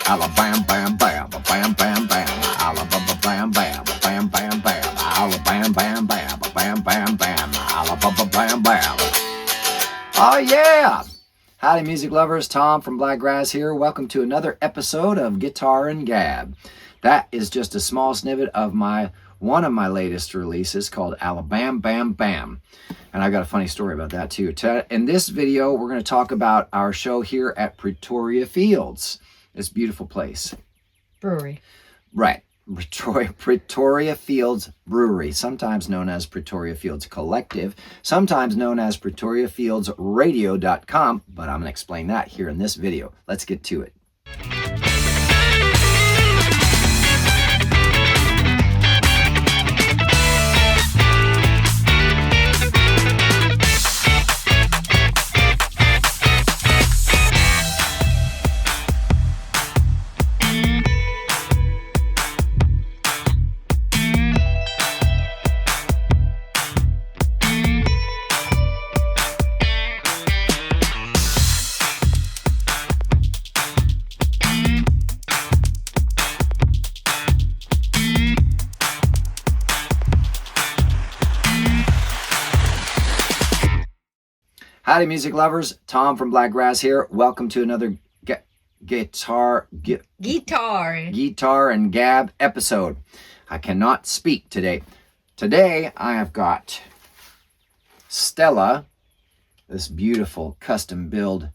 Alabama, bam, bam, bam, bam, bam. Alabama, bam, bam, bam, bam, bam. Alabama, bam, bam, bam, bam, bam. Alabama, bam, bam. Oh, yeah. Howdy, music lovers. Tom from Blakgraz here. Welcome to another episode of Guitar and Gab. That is just a small snippet of one of my latest releases called Alabama, Bam, Bam. And I got a funny story about that too. In this video, we're going to talk about our show here at Pretoria Fields. This beautiful place. Brewery. Right. Pretoria Fields Brewery, sometimes known as Pretoria Fields Collective, sometimes known as PretoriaFieldsRadio.com, but I'm going to explain that here in this video. Let's get to it. Howdy, music lovers. Tom from Blakgraz here. Welcome to another Guitar and Gab episode. I cannot speak today. Today, I have got Stella, this beautiful custom build,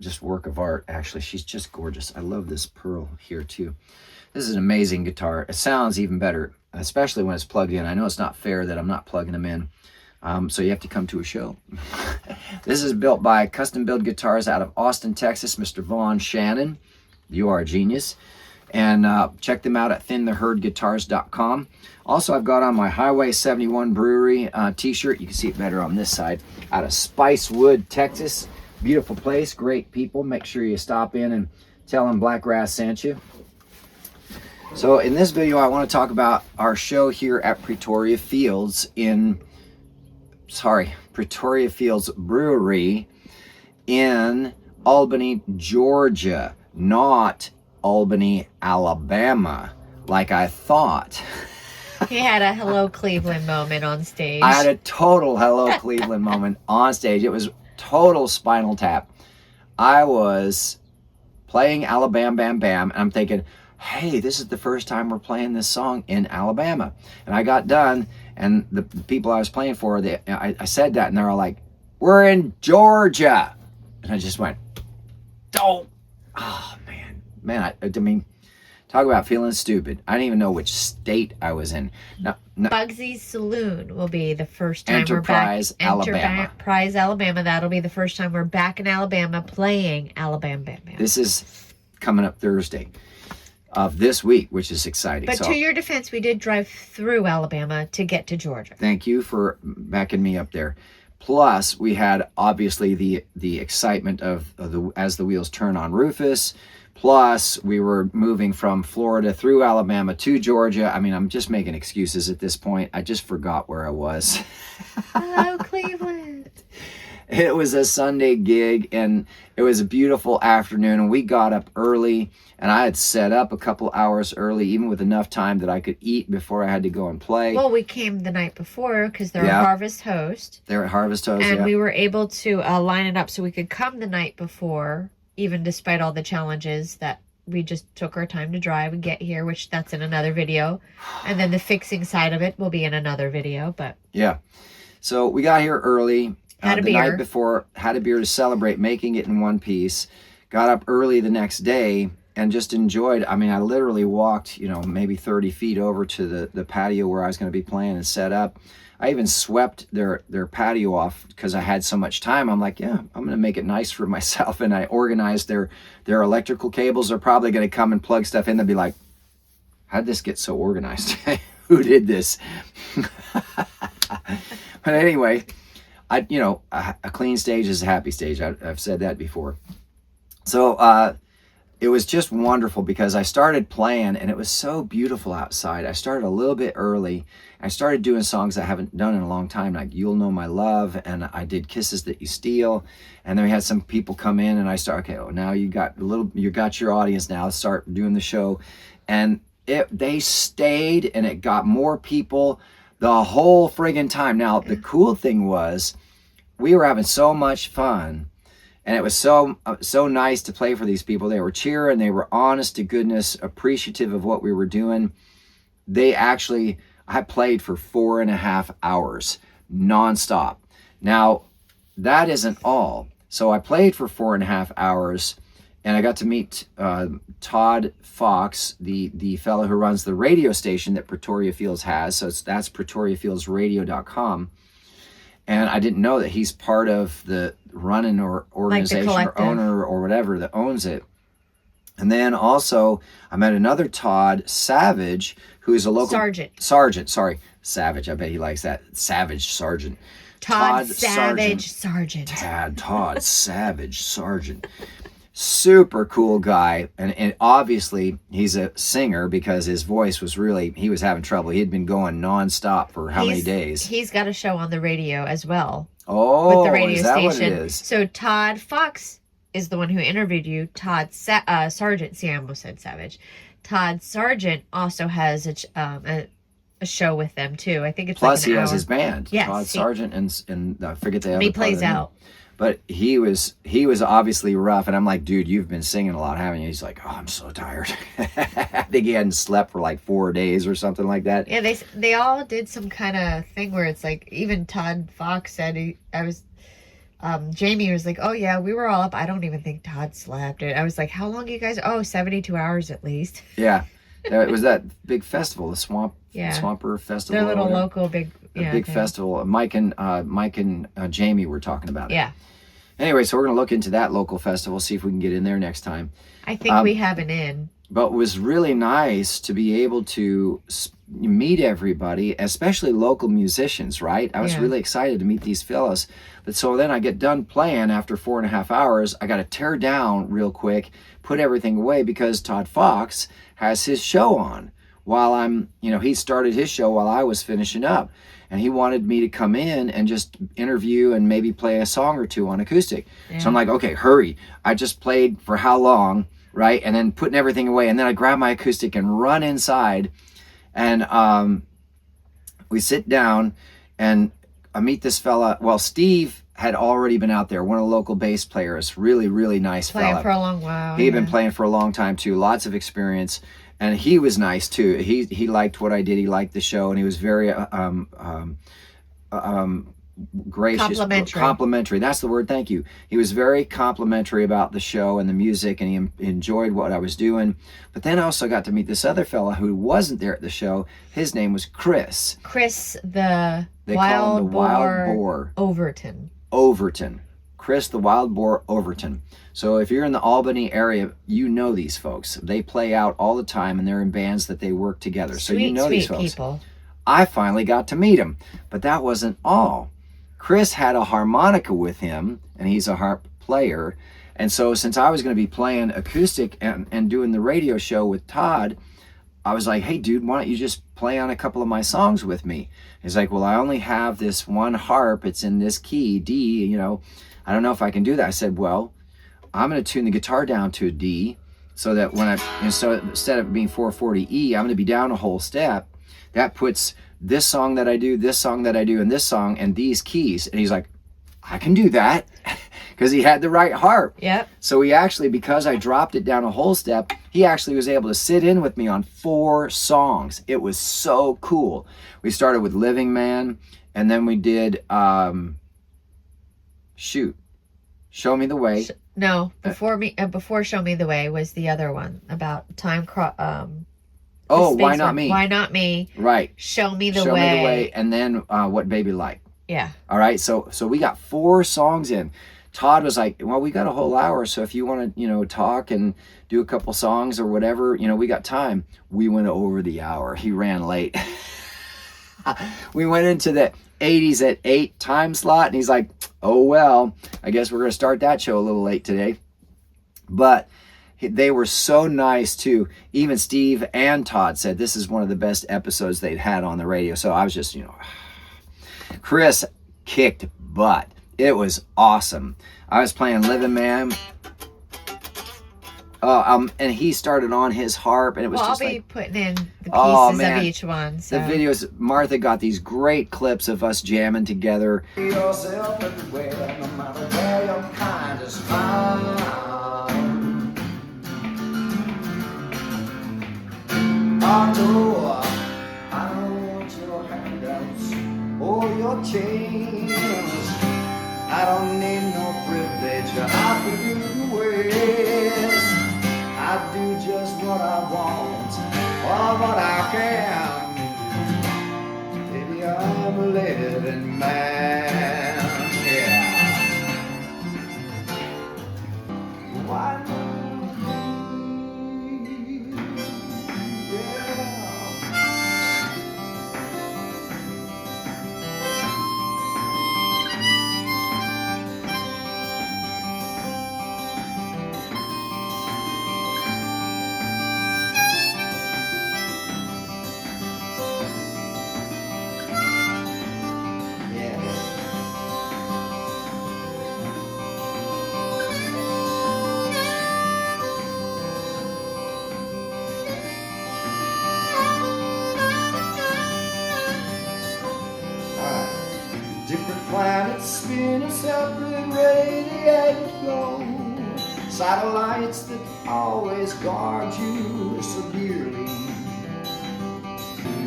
just work of art. Actually, she's just gorgeous. I love this pearl here too. This is an amazing guitar. It sounds even better, especially when it's plugged in. I know it's not fair that I'm not plugging them in. So you have to come to a show. This is built by Custom Build Guitars out of Austin, Texas, Mr. Vaughn Shannon. You are a genius. And check them out at thintheherdguitars.com. Also, I've got on my Highway 71 Brewery t-shirt. You can see it better on this side. Out of Spicewood, Texas. Beautiful place, great people. Make sure you stop in and tell them Blakgraz sent you. So in this video, I want to talk about our show here at Pretoria Fields Pretoria Fields Brewery in Albany, Georgia, not Albany, Alabama, like I thought. He had a Hello Cleveland moment on stage. I had a total Hello Cleveland moment on stage. It was total Spinal Tap. I was playing Alabama, Bam, Bam, and I'm thinking, hey, this is the first time we're playing this song in Alabama. And I got done, and the people I was playing for, I said that, and they're all like, we're in Georgia. And I just went, oh man, I mean, talk about feeling stupid. I didn't even know which state I was in. No, Bugsy's Saloon will be the first time Enterprise, we're back. Alabama. Enterprise, Alabama. That'll be the first time we're back in Alabama playing Alabama, Bam, Bam. This is coming up Thursday of this week, which is exciting. But to your defense, we did drive through Alabama to get to Georgia. Thank you for backing me up there. Plus, we had obviously the excitement of as the wheels turn on Rufus. Plus, we were moving from Florida through Alabama to Georgia. I mean, I'm just making excuses at this point. I just forgot where I was. Hello, Cleveland. It was a Sunday gig, and it was a beautiful afternoon, and we got up early, and I had set up a couple hours early, even with enough time that I could eat before I had to go and play. Well, we came the night before because they're a Harvest Host. They're at Harvest Host, and we were able to line it up so we could come the night before, even despite all the challenges that we just took our time to drive and get here, which that's in another video. And then the fixing side of it will be in another video, but... Yeah. So we got here early. Had a the beer. night before, had a beer to celebrate making it in one piece. Got up early the next day and just enjoyed. I mean, I literally walked, maybe 30 feet over to the patio where I was going to be playing and set up. I even swept their patio off because I had so much time. I'm like, yeah, I'm going to make it nice for myself. And I organized their electrical cables. They're probably going to come and plug stuff in. They'll be like, how'd this get so organized? Who did this? But anyway... a clean stage is a happy stage. I've said that before. So it was just wonderful because I started playing and it was so beautiful outside. I started a little bit early. I started doing songs I haven't done in a long time, like You'll Know My Love, and I did Kisses That You Steal. And then we had some people come in and I started, okay, well, now you got your audience now, let's start doing the show. And they stayed and it got more people the whole friggin' time. Now, the cool thing was we were having so much fun. And it was so nice to play for these people. They were cheering. They were honest to goodness, appreciative of what we were doing. I played for 4.5 hours nonstop. Now, that isn't all. So I played for 4.5 hours, and I got to meet Todd Fox, the fellow who runs the radio station that Pretoria Fields has. So that's PretoriaFieldsRadio.com. And I didn't know that he's part of the running or organization or owner or whatever that owns it. And then also I met another Todd Savage, who's a local Sargent. Sorry, Savage. I bet he likes that. Savage Sargent. Todd Savage Sargent. Todd Savage Sargent. Super cool guy, and obviously he's a singer because his voice was he was having trouble. He had been going nonstop for how many days? He's got a show on the radio as well. Oh, with the radio is that station. What it is? So Todd Fox is the one who interviewed you. Todd Sargent. See, I almost said Savage. Todd Sargent also has a show with them too. I think it's plus like an he has hour. his band. Yes, Todd Sargent and I forget the other. He part plays of the name. out. But he was obviously rough, and I'm like, dude, you've been singing a lot, haven't you? He's like, oh, I'm so tired. I think he hadn't slept for like 4 days or something like that. Yeah, they all did some kind of thing where it's like, even Todd Fox said Jamie was like, oh yeah, we were all up. I don't even think Todd slept. And I was like, how long you guys? Oh, 72 hours at least. Yeah, it was that big festival, the Swamper Festival. Their little local big festival. Mike and Jamie were talking about it. Yeah. Anyway, so we're going to look into that local festival, see if we can get in there next time. I think we have an in. But it was really nice to be able to meet everybody, especially local musicians, right? I was really excited to meet these fellas. But so then I get done playing after 4.5 hours. I got to tear down real quick, put everything away because Todd Fox has his show on while he started his show while I was finishing up. And he wanted me to come in and just interview and maybe play a song or two on acoustic. Yeah. So I'm like, okay, hurry. I just played for how long, right? And then putting everything away. And then I grab my acoustic and run inside. And we sit down and I meet this fella. Well, Steve had already been out there, one of the local bass players. Really, really nice fella. Playing for a long while. He'd been playing for a long time too. Lots of experience. And he was nice too. He liked what I did. He liked the show, and he was very gracious, complimentary. That's the word. Thank you. He was very complimentary about the show and the music, and he enjoyed what I was doing. But then I also got to meet this other fella who wasn't there at the show. His name was Chris. Chris, they call him the Wild Boar. Overton. Chris the Wild Boar Overton. So if you're in the Albany area, you know these folks. They play out all the time, and they're in bands that they work together. So you know these folks. People. I finally got to meet him, but that wasn't all. Chris had a harmonica with him, and he's a harp player. And so since I was going to be playing acoustic and doing the radio show with Todd, I was like, hey, dude, why don't you just play on a couple of my songs with me? He's like, well, I only have this one harp. It's in this key, D, I don't know if I can do that. I said, well, I'm going to tune the guitar down to a D so that so instead of being 440 E, I'm going to be down a whole step. That puts this song that I do, this song that I do, and this song, and these keys. And he's like, I can do that, because he had the right harp. Yep. So he actually, because I dropped it down a whole step, he actually was able to sit in with me on 4 songs. It was so cool. We started with Living Man, and then we did, Show Me the Way. No, before Show Me the Way was the other one about time. Why Not Me? Why Not Me? Right. Show Me the Way. Show Me the Way, and then What Baby Like. Yeah. All right. So we got 4 songs in. Todd was like, well, we got a whole hour, so if you want to, talk and do a couple songs or whatever, we got time. We went over the hour. He ran late. We went into the 80s at 8 time slot, and he's like, oh, well, I guess we're going to start that show a little late today. But They were so nice too. Even Steve and Todd said this is one of the best episodes they'd had on the radio. So I was just, Chris kicked butt. It was awesome. I was playing Living Man. And he started on his harp, and it was I'll just be like, putting in the pieces of each one. So. The videos, Martha got these great clips of us jamming together. Yourself everywhere, no matter where your kind is found. I don't want your handouts or your chains. I don't need no privilege or opportunity ways. I do just what I want or what I can. Baby, I'm a living man. Yeah. Why not? Planets spin a separate radiated glow. Satellites that always guard you so dearly.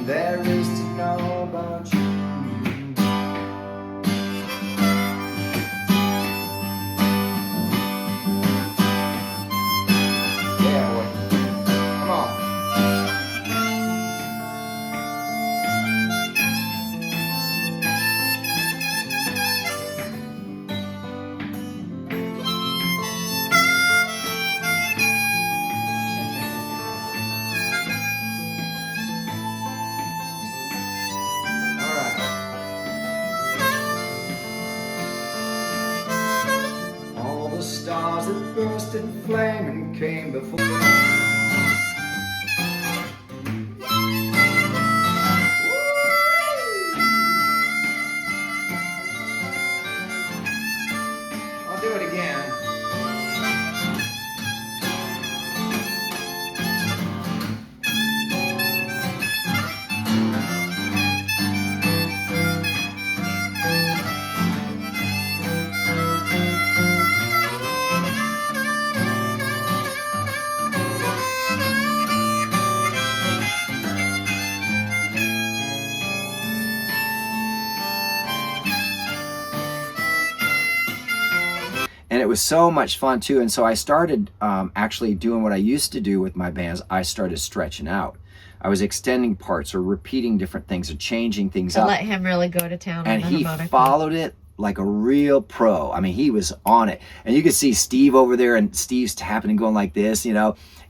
There is to know about you. Yeah, boy. Come on. Stars that burst in flame and came before. I'll do it again. And it was so much fun too. And so I started actually doing what I used to do with my bands. I started stretching out. I was extending parts or repeating different things or changing things up. Let him really go to town. And he followed it like a real pro. I mean, he was on it. And you could see Steve over there, and Steve's tapping and going like this,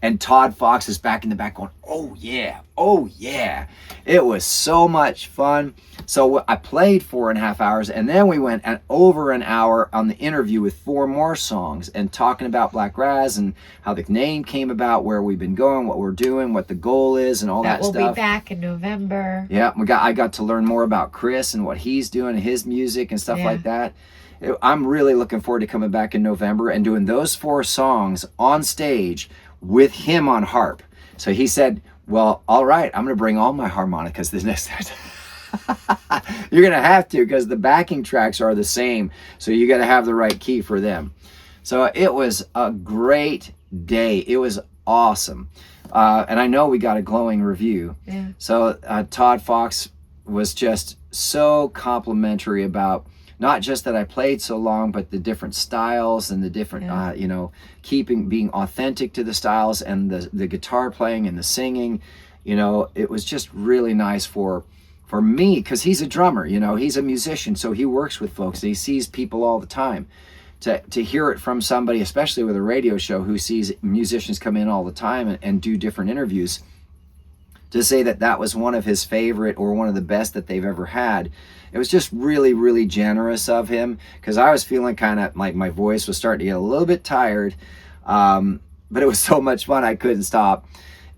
and Todd Fox is back in the back going, oh yeah, oh yeah. It was so much fun. So I played 4.5 hours, and then we went over an hour on the interview with 4 more songs and talking about Blakgraz and how the name came about, where we've been going, what we're doing, what the goal is, and all that stuff. We'll be back in November. Yeah, I got to learn more about Chris and what he's doing, his music and stuff like that. I'm really looking forward to coming back in November and doing those 4 songs on stage with him on harp. So he said, well, all right, I'm going to bring all my harmonicas this next time. You're going to have to, because the backing tracks are the same. So you got to have the right key for them. So it was a great day. It was awesome. And I know we got a glowing review. Yeah. So Todd Fox was just so complimentary about not just that I played so long, but the different styles and the different, being authentic to the styles and the guitar playing and the singing. It was just really nice for me, because he's a drummer, he's a musician, so he works with folks. He sees people all the time. To hear it from somebody, especially with a radio show, who sees musicians come in all the time and do different interviews, to say that was one of his favorite or one of the best that they've ever had. It was just really, really generous of him, because I was feeling kind of like my voice was starting to get a little bit tired. but it was so much fun I couldn't stop.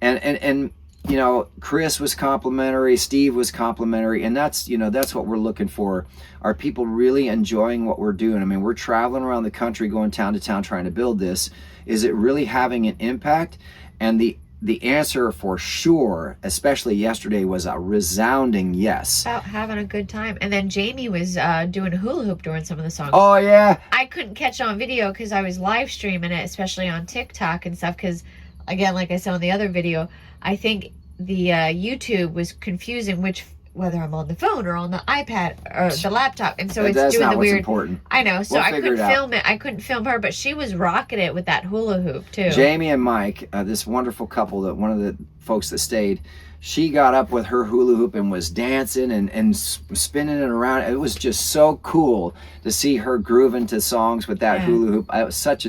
And you know, Chris was complimentary, Steve was complimentary, and that's, you know, that's what we're looking for. Are people really enjoying what we're doing? I mean, we're traveling around the country, going town to town, trying to build this. Is it really having an impact? And the answer for sure, especially yesterday, was a resounding yes. About having a good time. And then Jamie was doing hula hoop during some of the songs. Oh, yeah. I couldn't catch on video because I was live streaming it, especially on TikTok and stuff. Because, again, like I said on the other video, I think the YouTube was confusing whether I'm on the phone or on the iPad or the laptop, and so it's That's doing not the what's weird. important. I know, so We'll I figure couldn't it out. film it. I couldn't film her, but she was rocking it with that hula hoop too. Jamie and Mike, this wonderful couple, that one of the folks that stayed, she got up with her hula hoop and was dancing and spinning it around. It was just so cool to see her grooving to songs with that hula hoop. I was I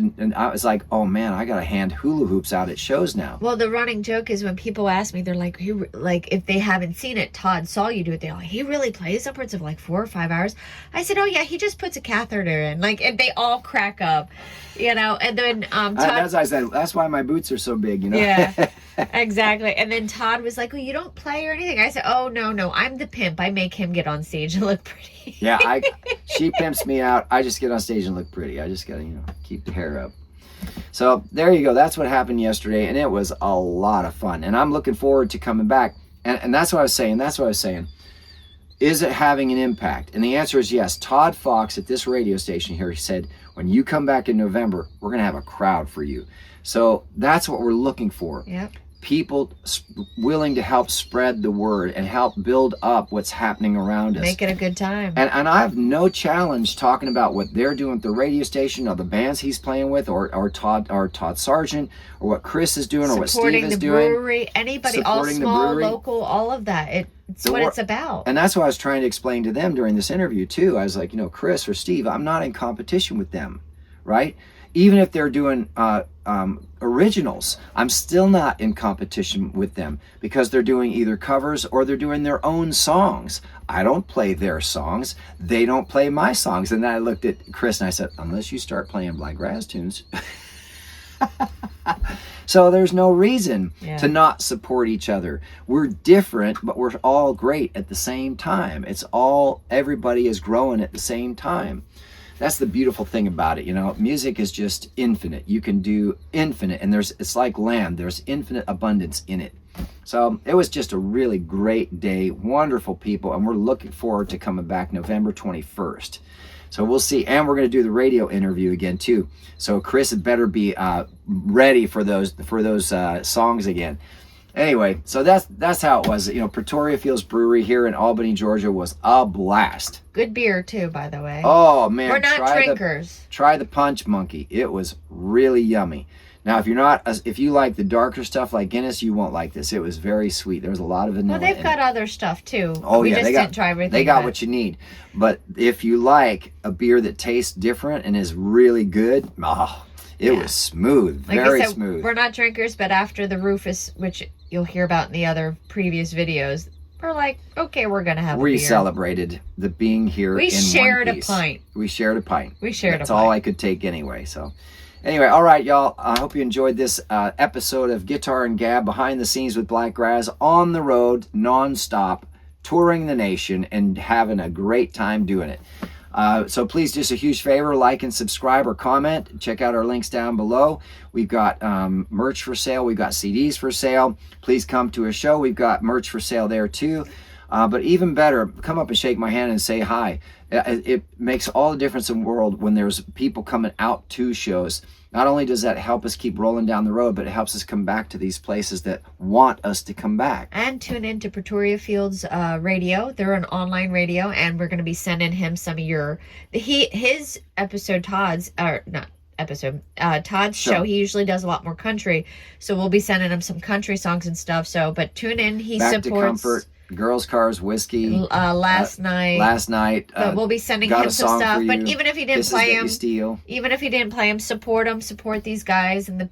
was like, oh man, I gotta hand hula hoops out at shows now. Well, the running joke is when people ask me, they're like, if they haven't seen it, Todd saw you do it. They're like, he really plays upwards of like 4 or 5 hours. I said, oh yeah, he just puts a catheter in. Like, and they all crack up, you know. And then Todd, as I said, that's why my boots are so big, you know. Yeah, exactly. And then Todd was like, well, you don't play or anything. I said, oh no, I'm the pimp. I make him get on stage and look pretty. Yeah, she pimps me out. I just get on stage and look pretty. I just gotta, you know, keep the hair up. So there you go. That's what happened yesterday, and it was a lot of fun. And I'm looking forward to coming back. And that's what I was saying. Is it having an impact? And the answer is yes. Todd Fox at this radio station here, he said, when you come back in November, we're going to have a crowd for you. So that's what we're looking for. Yep. People willing to help spread the word and help build up what's happening around us. Make it a good time. And I have no challenge talking about what they're doing at the radio station, or the bands he's playing with, or Todd Sargent, or what Chris is doing, or what Steve is doing. Supporting the brewery, anybody, all Supporting the small, brewery. local, all of that. It's what it's about. And that's what I was trying to explain to them during this interview too. I was like, you know, Chris or Steve, I'm not in competition with them, right? Even if they're doing originals, I'm still not in competition with them, because they're doing either covers or they're doing their own songs. I don't play their songs. They don't play my songs. And then I looked at Chris and I said, unless you start playing Blakgraz tunes. So there's no reason to not support each other. We're different, but we're all great at the same time. Everybody is growing at the same time. That's the beautiful thing about it. You know, music is just infinite. You can do infinite, and it's like land. There's infinite abundance in it. So it was just a really great day, wonderful people, and we're looking forward to coming back November 21st. So we'll see, and we're going to do the radio interview again too. So Chris had better be ready for those songs again. Anyway, so that's how it was. You know, Pretoria Fields Brewery here in Albany, Georgia was a blast. Good beer too, by the way. Oh man, we're not drinkers. Try the Punch Monkey. It was really yummy. Now, if you like the darker stuff like Guinness, you won't like this. It was very sweet. There was a lot of vanilla. Well, they've got other stuff too. Oh we yeah, just didn't try everything. They got what you need. But if you like a beer that tastes different and is really good, it was smooth, very smooth. We're not drinkers, but after the Rufus, which you'll hear about in the other previous videos, we're like, okay, we're gonna have a beer. We celebrated the being here. We in shared one a piece. pint. We shared a pint. That's all I could take anyway. So. Anyway, all right, y'all. I hope you enjoyed this episode of Guitar and Gab behind the scenes with Blakgraz, on the road, nonstop, touring the nation, and having a great time doing it. So please, just a huge favor, like and subscribe or comment. Check out our links down below. We've got merch for sale. We've got CDs for sale. Please come to a show. We've got merch for sale there too. But even better, come up and shake my hand and say hi. It makes all the difference in the world when there's people coming out to shows. Not only does that help us keep rolling down the road, but it helps us come back to these places that want us to come back. And tune in to Pretoria Fields Radio. They're an online radio, and we're going to be sending him some of his episode, Todd's show. He usually does a lot more country, so we'll be sending him some country songs and stuff. So, but tune in. He Back supports to Comfort, Girls, Cars, Whiskey. Last night. But we'll be sending him some stuff. But even if he didn't play him, support him. Support these guys, and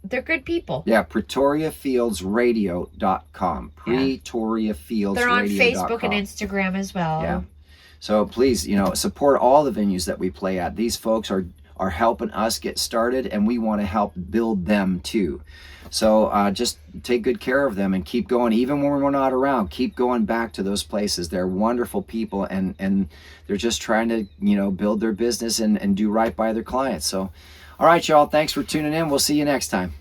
they're good people. Yeah, PretoriaFieldsRadio.com. PretoriaFieldsRadio.com. They're on Facebook and Instagram as well. Yeah. So please, support all the venues that we play at. These folks are are helping us get started, and we want to help build them too. So just take good care of them and keep going. Even when we're not around, keep going back to those places. They're wonderful people, and they're just trying to, you know, build their business and do right by their clients. So, all right, y'all, thanks for tuning in. We'll see you next time.